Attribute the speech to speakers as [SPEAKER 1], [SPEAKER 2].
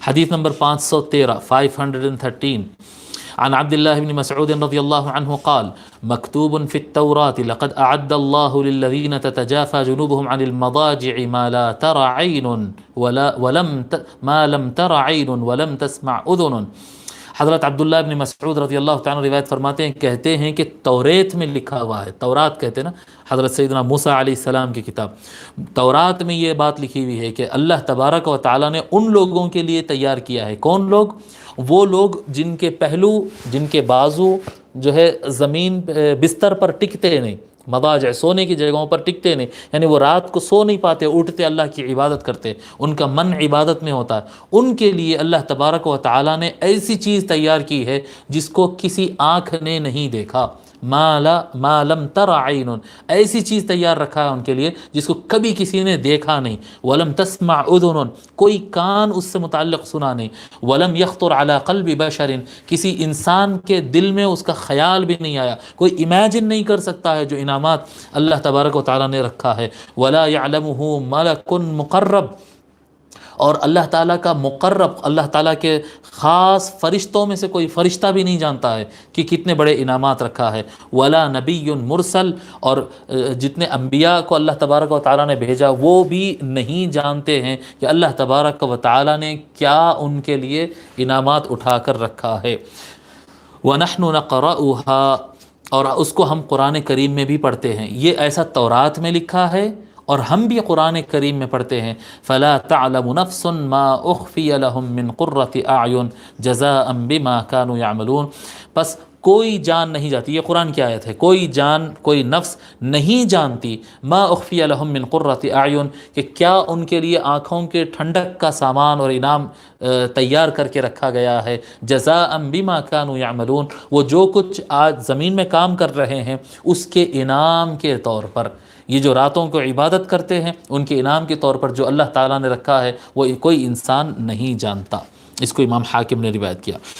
[SPEAKER 1] حدیث نمبر 513 513 عن عبد الله بن مسعود رضي الله عنه قال مكتوب في التوراة لقد أعد الله للذين تتجافى جنوبهم عن المضاجع ما لا ترى عين ما لم ترى عين ولم تسمع أذن. حضرت عبداللہ ابن مسعود رضی اللہ تعالیٰ روایت فرماتے ہیں، کہتے ہیں کہ توریت میں لکھا ہوا ہے، تورات کہتے ہیں نا حضرت سیدنا موسیٰ علیہ السلام کی کتاب، تورات میں یہ بات لکھی ہوئی ہے کہ اللہ تبارک و تعالیٰ نے ان لوگوں کے لیے تیار کیا ہے. کون لوگ؟ وہ لوگ جن کے پہلو، جن کے بازو جو ہے زمین بستر پر ٹکتے نہیں، مضاجع سونے کی جگہوں پر ٹکتے نہیں، یعنی وہ رات کو سو نہیں پاتے، اٹھتے اللہ کی عبادت کرتے، ان کا من عبادت میں ہوتا ہے. ان کے لیے اللہ تبارک و تعالیٰ نے ایسی چیز تیار کی ہے جس کو کسی آنکھ نے نہیں دیکھا، ما لم تر عین، ایسی چیز تیار رکھا ہے ان کے لیے جس کو کبھی کسی نے دیکھا نہیں. ولم تسمع اذن، کوئی کان اس سے متعلق سنا نہیں. ولم یخطر علی قلب بشر، کسی انسان کے دل میں اس کا خیال بھی نہیں آیا، کوئی امیجن نہیں کر سکتا ہے جو انعامات اللہ تبارک و تعالیٰ نے رکھا ہے. ولا یعلمہ ملک مقرب، اور اللہ تعالیٰ کا مقرب، اللہ تعالیٰ کے خاص فرشتوں میں سے کوئی فرشتہ بھی نہیں جانتا ہے کہ کتنے بڑے انعامات رکھا ہے. ولا نبی مرسل، اور جتنے انبیاء کو اللہ تبارک و تعالیٰ نے بھیجا وہ بھی نہیں جانتے ہیں کہ اللہ تبارک و تعالیٰ نے کیا ان کے لیے انعامات اٹھا کر رکھا ہے. وَنَحْنُ نَقْرَؤُهَا، اور اس کو ہم قرآن کریم میں بھی پڑھتے ہیں. یہ ایسا تورات میں لکھا ہے اور ہم بھی قرآن کریم میں پڑھتے ہیں. فَلَا تَعْلَمُ نَفْسٌ مَا أُخْفِيَ لَهُم مِّن قُرَّةِ أَعْيُنٍ جَزَاءً بِمَا كَانُوا يَعْمَلُونَ. بس کوئی جان نہیں جاتی، یہ قرآن کی آیت ہے، کوئی جان، کوئی نفس نہیں جانتی ما اخفی لہم من قرۃ اعین، کہ کیا ان کے لیے آنکھوں کے ٹھنڈک کا سامان اور انعام تیار کر کے رکھا گیا ہے. جزاء بما كانوا يعملون، وہ جو کچھ آج زمین میں کام کر رہے ہیں اس کے انعام کے طور پر. یہ جو راتوں کو عبادت کرتے ہیں ان کے انعام کے طور پر جو اللہ تعالیٰ نے رکھا ہے وہ کوئی انسان نہیں جانتا. اس کو امام حاکم نے روایت کیا.